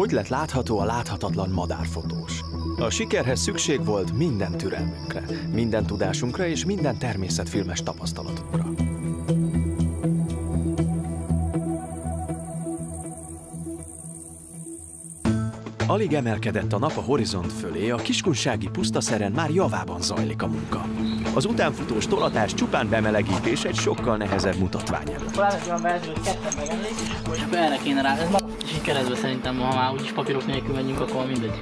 Hogy lett látható a láthatatlan madárfotós? A sikerhez szükség volt minden türelmünkre, minden tudásunkra és minden természetfilmes tapasztalatunkra. Alig emelkedett a nap a horizont fölé, a kiskunsági pusztaszeren már javában zajlik a munka. Az utánfutós tolatás csupán bemelegítés egy sokkal nehezebb mutatvány előtt. Talán beezőt ketten megemlék, és akkor erre kéne rá. Ez már is így keresztbe szerintem, ha már úgyis papírok nélkül menjünk, akkor mindegy.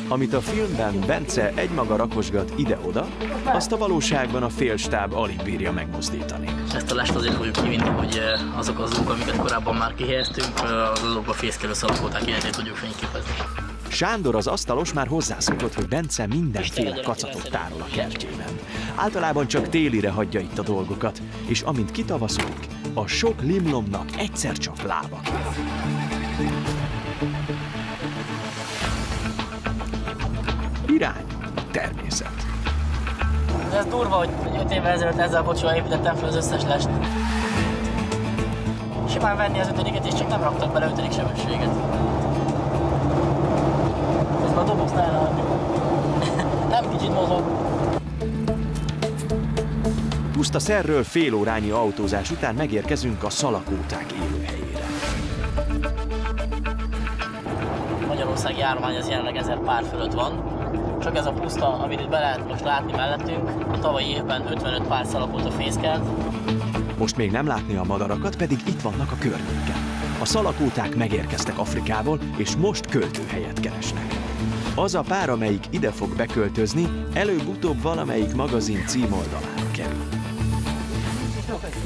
Amit a filmben Bence egymaga rakosgat ide-oda, azt a valóságban a félstáb alig bírja megmozdítani. Ezt a lest azért fogjuk kivinni, hogy azok az azok, amiket korábban már kihelyeztünk, azokba fészkelő szalagóták életét tudjuk fényképezni. Sándor az asztalos már hozzászokott, hogy Bence mindenféle kacatot tárol a kertjében. Általában csak télire hagyja itt a dolgokat, és amint kitavaszodik, a sok limlomnak egyszer csak lába kell. Irány a természet. Ez durva, hogy 5 évvel ezelőtt ezzel a kocsival építettem fel az összes lest. Simán venni az 5-et, és csak nem raktak bele 5. sebességet. Ez már a doboztál hagyjuk. Nem kicsit mozog. Pusztaszerről fél órányi autózás után megérkezünk a szalakóták élőhelyére. Magyarországi állomány az jelenleg 1000 pár fölött van. Csak ez a puszta, amit itt be lehet most látni mellettünk, a tavalyi évben 55 pár szalakóta fészkelt. Most még nem látni a madarakat, pedig itt vannak a környéken. A szalakóták megérkeztek Afrikából, és most költőhelyet keresnek. Az a pár, amelyik ide fog beköltözni, előbb-utóbb valamelyik magazin címoldalára kerül.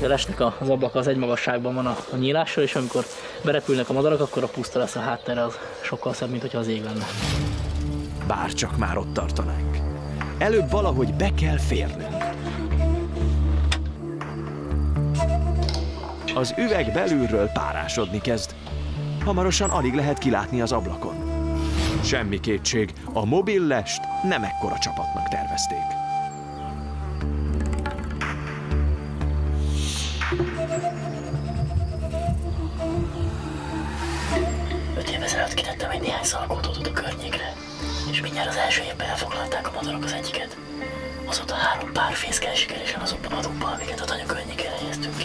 A lesnek az ablaka az egy magasságban van a nyílással, és amikor berepülnek a madarak, akkor a puszta lesz a háttere, az sokkal szebb, mint hogyha az ég lenne. Bárcsak már ott tartanánk. Előbb valahogy be kell férnünk. Az üveg belülről párásodni kezd. Hamarosan alig lehet kilátni az ablakon. Semmi kétség, a mobil lest nem ekkora csapatnak tervezték. Ezelőtt kitettem egy néhány szalagótót a környékre, és mindjárt az első évben elfoglalták a madarak az egyiket. Azóta 3 pár fészkel sikeresen azokban a dugban, amiket a tanya környékén helyeztünk ki.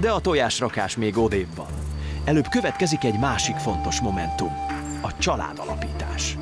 De a tojásrakás még odébb van. Előbb következik egy másik fontos momentum, a családalapítás.